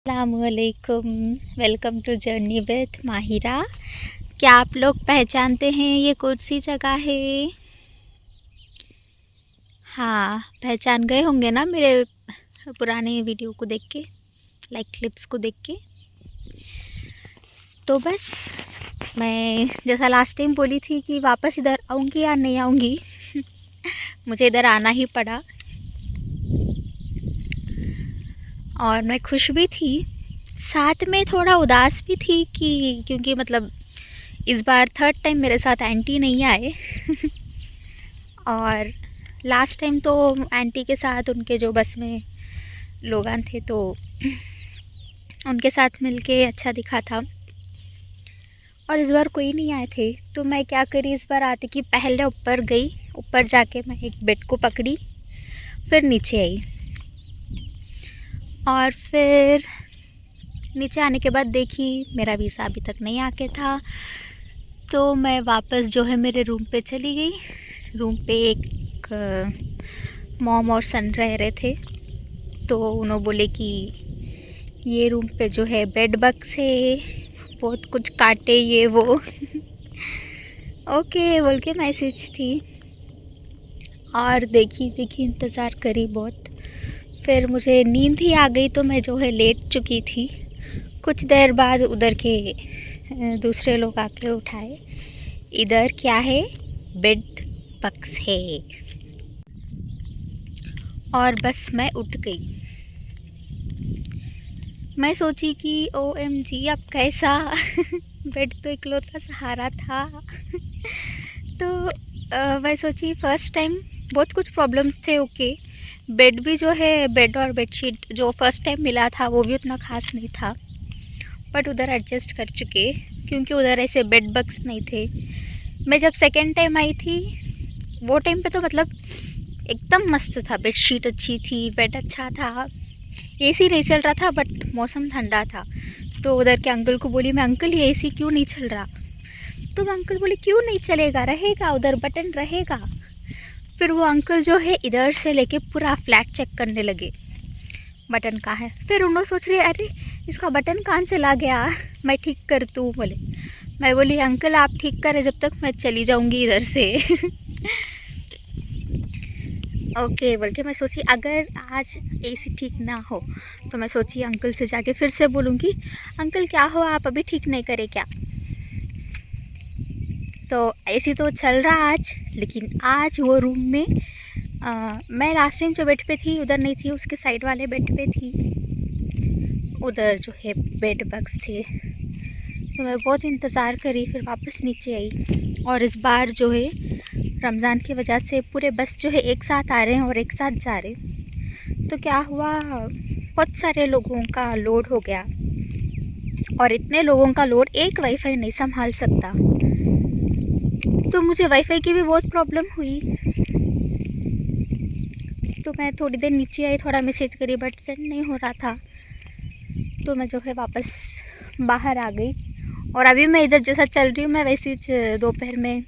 अस्सलामुअलैकुम। Welcome to journey with Mahira. क्या आप लोग पहचानते हैं ये कौन सी जगह है? हाँ, पहचान गए होंगे ना मेरे पुराने वीडियो को देख के, लाइक क्लिप्स को देख के। तो बस मैं जैसा लास्ट टाइम बोली थी कि वापस इधर आऊँगी या नहीं आऊँगी मुझे इधर आना ही पड़ा और मैं खुश भी थी, साथ में थोड़ा उदास भी थी कि क्योंकि मतलब इस बार थर्ड टाइम मेरे साथ आंटी नहीं आए और लास्ट टाइम तो आंटी के साथ उनके जो बस में लोग थे तो उनके साथ मिलके अच्छा दिखा था और इस बार कोई नहीं आए थे। तो मैं क्या करी, इस बार आते कि पहले ऊपर गई, ऊपर जाके मैं एक बेड को पकड़ी, फिर नीचे आई और फिर नीचे आने के बाद देखी मेरा वीज़ा अभी तक नहीं आके था। तो मैं वापस जो है मेरे रूम पे चली गई। रूम पे एक मॉम और सन रह रहे थे, तो उन्होंने बोले कि ये रूम पे जो है बेड बग्स है, बहुत कुछ काटे ये वो ओके बोल के मैसेज थी और देखी इंतज़ार करी बहुत। फिर मुझे नींद ही आ गई तो मैं जो है लेट चुकी थी। कुछ देर बाद उधर के दूसरे लोग आके उठाए, इधर क्या है, बेड बग्स है। और बस मैं उठ गई। मैं सोची कि OMG अब कैसा बेड तो इकलौता सहारा था तो मैं सोची फर्स्ट टाइम बहुत कुछ प्रॉब्लम्स थे। ओके, बेड भी जो है, बेड और बेडशीट जो फर्स्ट टाइम मिला था वो भी उतना ख़ास नहीं था, बट उधर एडजस्ट कर चुके क्योंकि उधर ऐसे बेड बग्स नहीं थे। मैं जब सेकेंड टाइम आई थी वो टाइम पे तो मतलब एकदम मस्त था, बेडशीट अच्छी थी, बेड अच्छा था, AC नहीं चल रहा था बट मौसम ठंडा था। तो उधर के अंकल को बोली मैं, अंकल ये AC क्यों नहीं चल रहा? तो अंकल बोले क्यों नहीं चलेगा, रहेगा, उधर बटन रहेगा। फिर वो अंकल जो है इधर से लेके पूरा फ्लैट चेक करने लगे बटन कहाँ है। फिर उन्होंने सोच रहे अरे इसका बटन कहाँ चला गया, मैं ठीक कर दूँ बोले। मैं बोली अंकल आप ठीक करें जब तक मैं चली जाऊँगी इधर से ओके बोल के मैं सोची अगर आज AC ठीक ना हो तो मैं सोची अंकल से जाके फिर से बोलूँगी अंकल क्या हुआ, आप अभी ठीक नहीं करे क्या? तो AC तो चल रहा आज, लेकिन आज वो रूम में मैं लास्ट टाइम जो बेड पे थी उधर नहीं थी, उसके साइड वाले बेड पे थी, उधर जो है बेड बग्स थे। तो मैं बहुत इंतज़ार करी, फिर वापस नीचे आई। और इस बार जो है रमज़ान की वजह से पूरे बस जो है एक साथ आ रहे हैं और एक साथ जा रहे। तो क्या हुआ, बहुत सारे लोगों का लोड हो गया और इतने लोगों का लोड एक वाईफाई नहीं संभाल सकता, तो मुझे वाईफाई की भी बहुत प्रॉब्लम हुई। तो मैं थोड़ी देर नीचे आई, थोड़ा मैसेज करी बट सेंड नहीं हो रहा था, तो मैं जो है वापस बाहर आ गई। और अभी मैं इधर जैसा चल रही हूँ मैं वैसे ही दोपहर में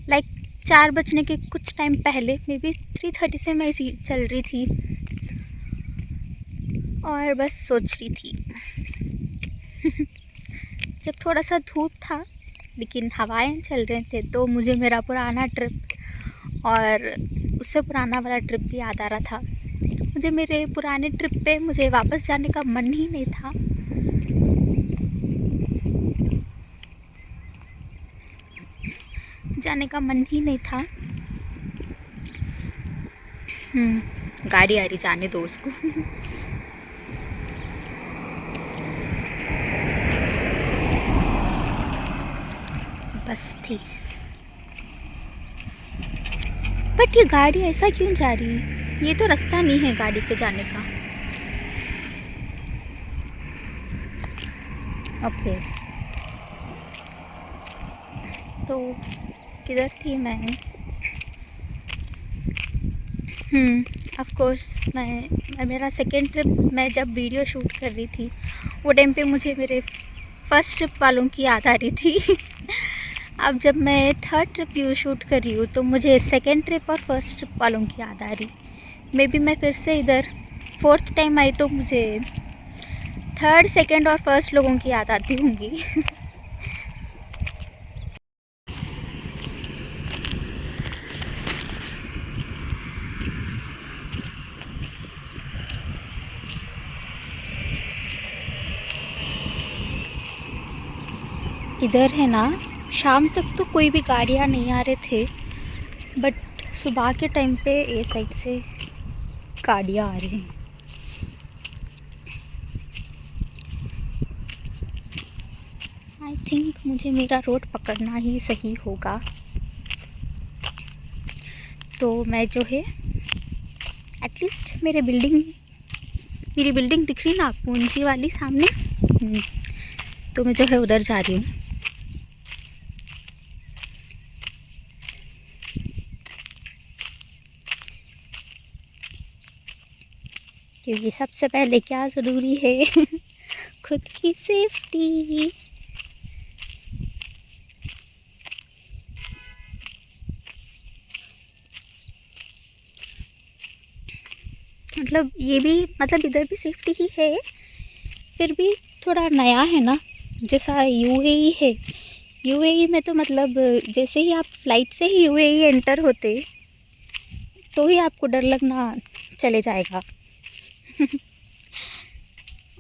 लाइक 4 बजने के कुछ टाइम पहले, मे बी 3:30 से मैं ऐसी चल रही थी और बस सोच रही थी जब थोड़ा सा धूप था लेकिन हवाएं चल रहे थे तो मुझे मेरा पुराना ट्रिप और उससे पुराना वाला ट्रिप भी याद आ रहा था। मुझे मेरे पुराने ट्रिप पे मुझे वापस जाने का मन ही नहीं था। गाड़ी आ रही, जाने दो उसको बस थी, बट ये गाड़ी ऐसा क्यों जा रही है? ये तो रास्ता नहीं है गाड़ी पे जाने का। ओके, तो किधर थी मैं? ऑफ कोर्स मैं मेरा सेकेंड ट्रिप, मैं जब वीडियो शूट कर रही थी वो टाइम पे मुझे मेरे फर्स्ट ट्रिप वालों की याद आ रही थी अब जब मैं थर्ड ट्रिप व्यू शूट कर रही हूँ तो मुझे सेकेंड ट्रिप और फर्स्ट ट्रिप वालों की याद आ रही। मे बी मैं फिर से इधर फोर्थ टाइम आई तो मुझे थर्ड सेकंड और फर्स्ट लोगों की याद आती होंगी। इधर है ना, शाम तक तो कोई भी गाड़ियाँ नहीं आ रहे थे, बट सुबह के टाइम पे ए साइड से गाड़ियाँ आ रही हैं। आई थिंक मुझे मेरा रोड पकड़ना ही सही होगा। तो मैं जो है एटलीस्ट मेरी बिल्डिंग दिख रही ना आपको, ऊंची वाली सामने, तो मैं जो है उधर जा रही हूँ। क्योंकि सबसे पहले क्या ज़रूरी है खुद की सेफ्टी। मतलब ये भी, मतलब इधर भी सेफ्टी ही है, फिर भी थोड़ा नया है ना, जैसा यूएई है। यूएई में तो मतलब जैसे ही आप फ्लाइट से ही यूएई एंटर होते तो ही आपको डर लगना चले जाएगा।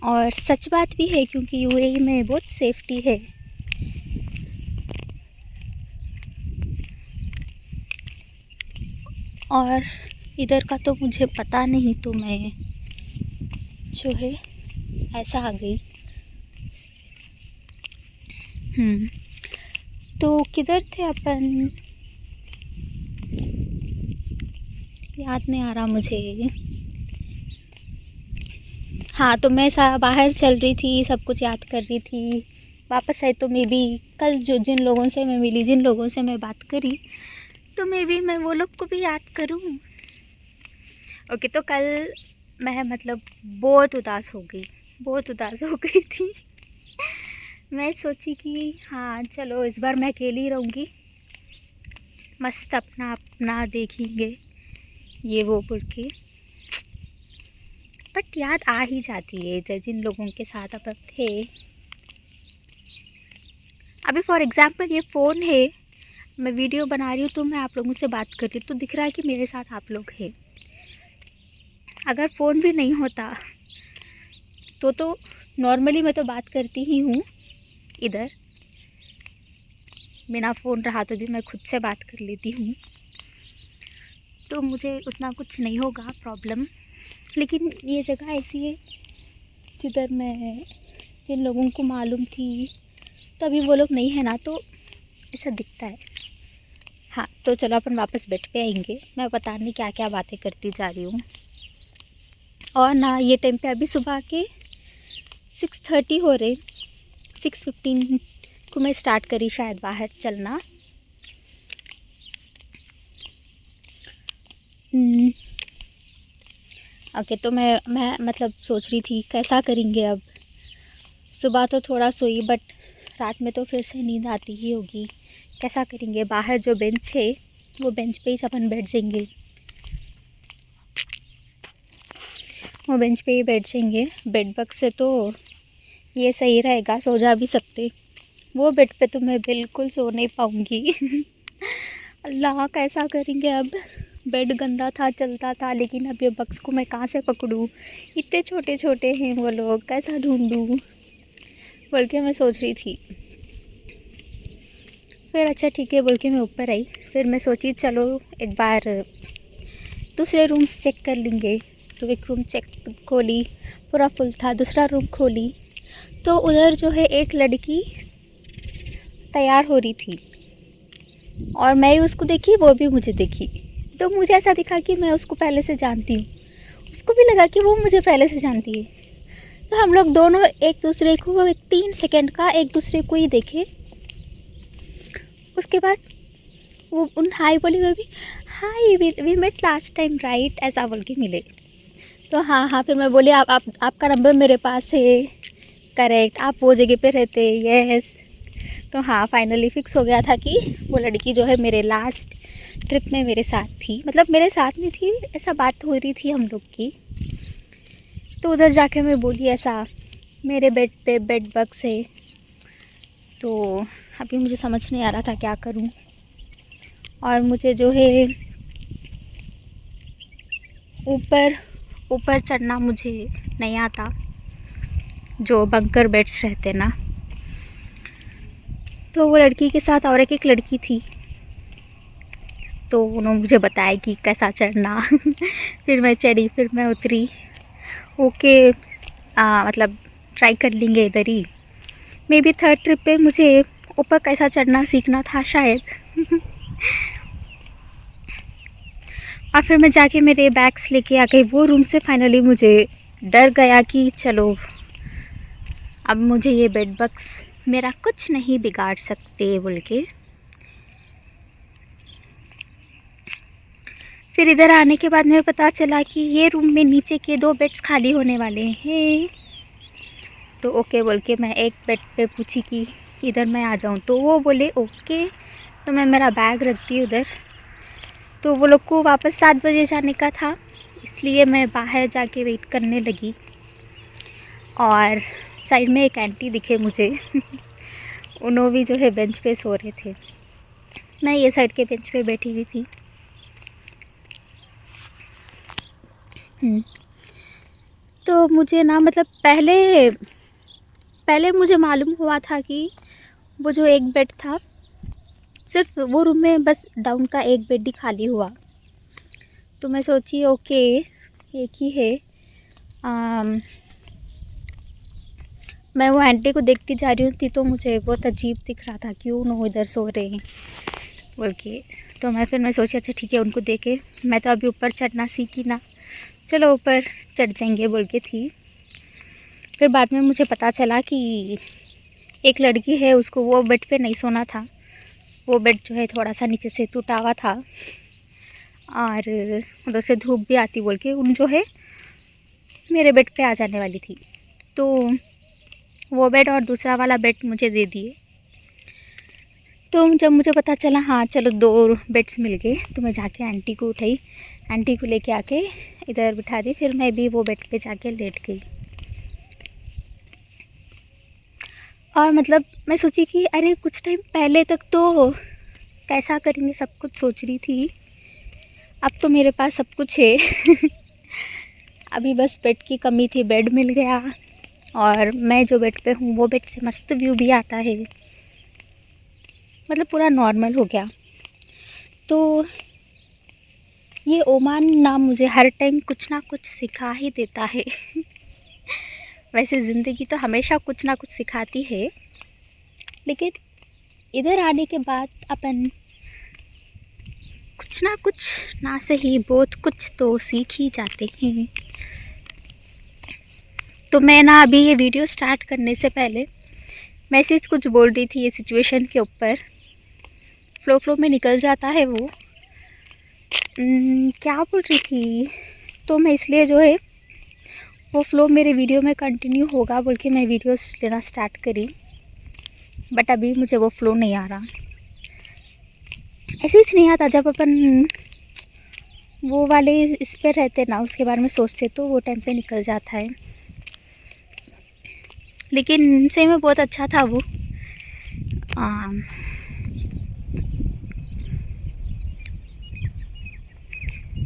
और सच बात भी है, क्योंकि यूएई में बहुत सेफ्टी है। और इधर का तो मुझे पता नहीं, तो मैं जो है ऐसा आ गई। तो किधर थे अपन, याद नहीं आ रहा मुझे। हाँ, तो मैं बाहर चल रही थी, सब कुछ याद कर रही थी। वापस आई तो मे बी कल जो जिन लोगों से मैं मिली, जिन लोगों से मैं बात करी, तो मे बी मैं वो लोग को भी याद करूँ। ओके, तो कल मैं मतलब बहुत उदास हो गई थी। मैं सोची कि हाँ चलो इस बार मैं अकेली रहूँगी, मस्त अपना अपना देखेंगे ये वो बोल के। बट याद आ ही जाती है इधर जिन लोगों के साथ अपन थे। अभी फॉर एग्ज़ाम्पल ये फ़ोन है, मैं वीडियो बना रही हूँ तो मैं आप लोगों से बात कर रही हूँ, तो दिख रहा है कि मेरे साथ आप लोग हैं। अगर फ़ोन भी नहीं होता तो नॉर्मली मैं तो बात करती ही हूँ इधर, बिना फ़ोन रहा तो भी मैं खुद से बात कर लेती हूँ, तो मुझे उतना कुछ नहीं होगा प्रॉब्लम। लेकिन ये जगह ऐसी है जिधर मैं जिन लोगों को मालूम थी तो अभी वो लोग नहीं है ना, तो ऐसा दिखता है। हाँ, तो चलो अपन वापस बेड पे आएंगे। मैं पता नहीं क्या क्या बातें करती जा रही हूँ। और ना ये टाइम पे अभी सुबह के 6:30 हो रहे, 6:15 को मैं स्टार्ट करी शायद बाहर चलना। ओके, तो मैं मतलब सोच रही थी कैसा करेंगे अब। सुबह तो थोड़ा सोई, बट रात में तो फिर से नींद आती ही होगी। कैसा करेंगे, बाहर जो बेंच है वो बेंच पे ही अपन बैठ जाएंगे, वो बेंच पे ही बैठ जाएंगे। बेड बग से तो ये सही रहेगा, सो जा भी सकते। वो बेड पे तो मैं बिल्कुल सो नहीं पाऊँगी। अल्लाह, कैसा करेंगे अब। बेड गंदा था, चलता था, लेकिन अब ये बग्स को मैं कहाँ से पकड़ूँ, इतने छोटे छोटे हैं वो लोग, कैसा ढूंढूँ बोल के मैं सोच रही थी। फिर अच्छा ठीक है बोल के मैं ऊपर आई। फिर मैं सोची चलो एक बार दूसरे रूम्स चेक कर लेंगे। तो एक रूम चेक खोली, पूरा फुल था। दूसरा रूम खोली तो उधर जो है एक लड़की तैयार हो रही थी, और मैं उसको देखी, वो भी मुझे देखी। तो मुझे ऐसा दिखा कि मैं उसको पहले से जानती हूँ, उसको भी लगा कि वो मुझे पहले से जानती है। तो हम लोग दोनों एक दूसरे को 3 सेकंड का एक दूसरे को ही देखे। उसके बाद वो उन हाय बोली, वो भी hi, we met last time right, ऐसा बोल के मिले। तो हाँ, फिर मैं बोली आपका नंबर मेरे पास है, करेक्ट, आप वो जगह पे रहते, यस। तो हाँ, फाइनली फिक्स हो गया था कि वो लड़की जो है मेरे लास्ट ट्रिप में मेरे साथ थी, मतलब मेरे साथ नहीं थी, ऐसा बात हो रही थी हम लोग की। तो उधर जाके मैं बोली ऐसा मेरे बेड पे बेड बग्स है, तो अभी मुझे समझ नहीं आ रहा था क्या करूं। और मुझे जो है ऊपर ऊपर चढ़ना मुझे नहीं आता, जो बंकर बेड्स रहते ना। तो वो लड़की के साथ और एक लड़की थी, तो उन्होंने मुझे बताया कि कैसा चढ़ना फिर मैं चढ़ी, फिर मैं उतरी। ओके, मतलब ट्राई कर लेंगे इधर ही। मे बी थर्ड ट्रिप पे मुझे ऊपर कैसा चढ़ना सीखना था शायद और फिर मैं जाके मेरे बैग्स लेके आ गई वो रूम से। फाइनली मुझे डर गया कि चलो अब मुझे ये बेड बग्स मेरा कुछ नहीं बिगाड़ सकते बोल के। फिर इधर आने के बाद मुझे पता चला कि ये रूम में नीचे के 2 बेड्स खाली होने वाले हैं। तो ओके बोल के मैं एक बेड पे पूछी कि इधर मैं आ जाऊँ, तो वो बोले ओके। तो मैं मेरा बैग रख दी उधर। तो वो लोग को वापस 7 बजे जाने का था, इसलिए मैं बाहर जाके वेट करने लगी। और साइड में एक आंटी दिखे मुझे उन्होंने भी जो है बेंच पे सो रहे थे। मैं ये साइड के बेंच पे बैठी हुई थी। तो मुझे ना मतलब पहले मुझे मालूम हुआ था कि वो जो एक बेड था, सिर्फ वो रूम में बस डाउन का एक बेड ही खाली हुआ। तो मैं सोची ओके एक ही है। मैं वो आंटी को देखती जा रही थी, तो मुझे बहुत अजीब दिख रहा था, क्यों ना इधर सो रहे हैं बोल के। तो मैं सोची अच्छा ठीक है, उनको देखे मैं तो अभी ऊपर चढ़ना सीखी ना, चलो ऊपर चढ़ जाएंगे बोल के थी। फिर बाद में मुझे पता चला कि एक लड़की है, उसको वो बेड पे नहीं सोना था। वो बेड जो है थोड़ा सा नीचे से टूटा हुआ था और उधर से धूप भी आती बोल के उन जो है मेरे बेड पे आ जाने वाली थी। तो वो बेड और दूसरा वाला बेड मुझे दे दिए। तो जब मुझे पता चला हाँ चलो 2 बेड्स मिल गए, तो मैं जाके आंटी को उठाई, आंटी को लेके आके इधर बिठा दी। फिर मैं भी वो बेड पे जाके लेट गई। और मतलब मैं सोची कि अरे कुछ टाइम पहले तक तो कैसा करेंगे सब कुछ सोच रही थी, अब तो मेरे पास सब कुछ है अभी बस बेड की कमी थी, बेड मिल गया और मैं जो बेड पे हूँ वो बेड से मस्त व्यू भी आता है, मतलब पूरा नॉर्मल हो गया। तो ये ओमान ना मुझे हर टाइम कुछ ना कुछ सिखा ही देता है वैसे ज़िंदगी तो हमेशा कुछ ना कुछ सिखाती है, लेकिन इधर आने के बाद अपन कुछ ना कुछ ना सही बहुत कुछ तो सीख ही जाते हैं। तो मैं ना अभी ये वीडियो स्टार्ट करने से पहले मैसेज कुछ बोल रही थी ये सिचुएशन के ऊपर, फ्लो में निकल जाता है वो। क्या बोल रही थी, तो मैं इसलिए जो है वो फ्लो मेरे वीडियो में कंटिन्यू होगा बोल के मैं वीडियोस लेना स्टार्ट करी, बट अभी मुझे वो फ्लो नहीं आ रहा। ऐसे ही नहीं आता, जब अपन वो वाले इस पे रहते ना उसके बारे में सोचते तो वो टाइम पे निकल जाता है। लेकिन सही में बहुत अच्छा था वो।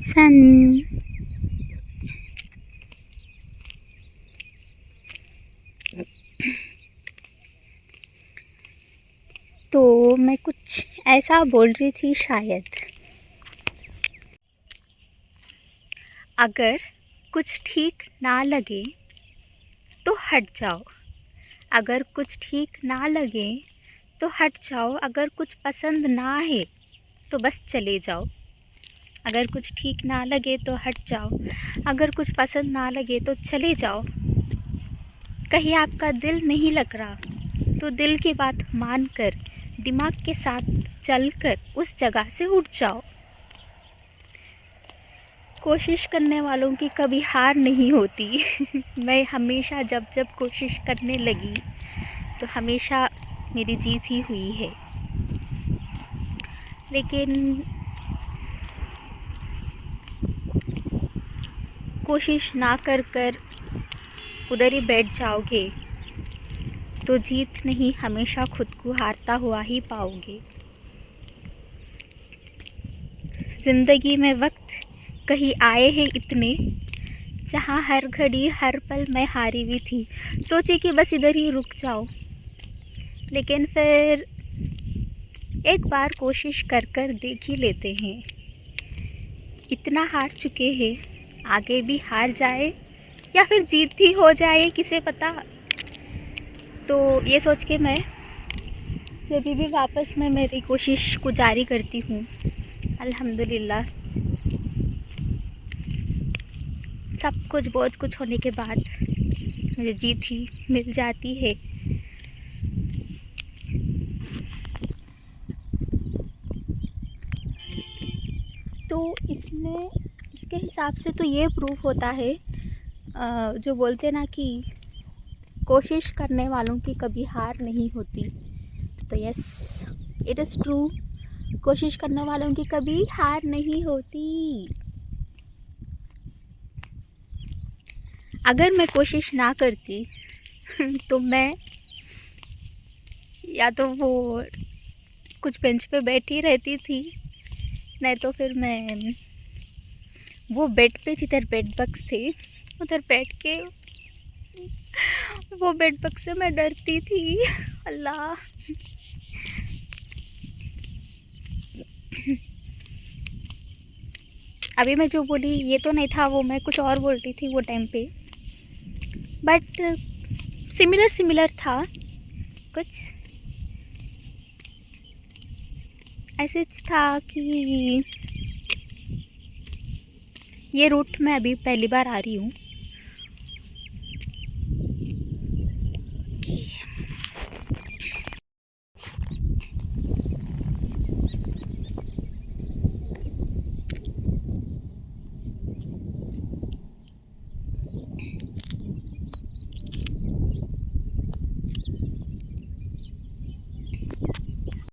सन तो मैं कुछ ऐसा बोल रही थी शायद, अगर कुछ ठीक ना लगे तो हट जाओ, अगर कुछ ठीक ना लगे तो हट जाओ, अगर कुछ पसंद ना है तो बस चले जाओ, अगर कुछ ठीक ना लगे तो हट जाओ, अगर कुछ पसंद ना लगे तो चले जाओ। कहीं आपका दिल नहीं लग रहा तो दिल की बात मान कर दिमाग के साथ चलकर उस जगह से उठ जाओ। कोशिश करने वालों की कभी हार नहीं होती मैं हमेशा जब जब कोशिश करने लगी तो हमेशा मेरी जीत ही हुई है। लेकिन कोशिश ना कर कर उधर ही बैठ जाओगे तो जीत नहीं, हमेशा खुद को हारता हुआ ही पाओगे। ज़िंदगी में वक्त कहीं आए हैं इतने, जहाँ हर घड़ी हर पल मैं हारी हुई थी। सोची कि बस इधर ही रुक जाओ, लेकिन फिर एक बार कोशिश कर देख ही लेते हैं। इतना हार चुके हैं, आगे भी हार जाए या फिर जीत ही हो जाए, किसे पता। तो ये सोच के मैं जब भी वापस मैं मेरी कोशिश को जारी करती हूँ, अल्हम्दुलिल्लाह सब कुछ बहुत कुछ होने के बाद मुझे जीत ही मिल जाती है। तो इसमें इसके हिसाब से तो ये प्रूफ होता है, जो बोलते ना कि कोशिश करने वालों की कभी हार नहीं होती। तो यस, इट इज़ ट्रू, कोशिश करने वालों की कभी हार नहीं होती। अगर मैं कोशिश ना करती तो मैं या तो वो कुछ बेंच पे बैठी रहती थी, नहीं तो फिर मैं वो बेड पे जिधर बेड बग्स थे उधर बैठ के वो बेड बग से मैं डरती थी। अल्लाह। अभी मैं जो बोली ये तो नहीं था, वो मैं कुछ और बोल रही थी वो टाइम पे, बट सिमिलर था कुछ ऐसे था कि ये रूट मैं अभी पहली बार आ रही हूँ।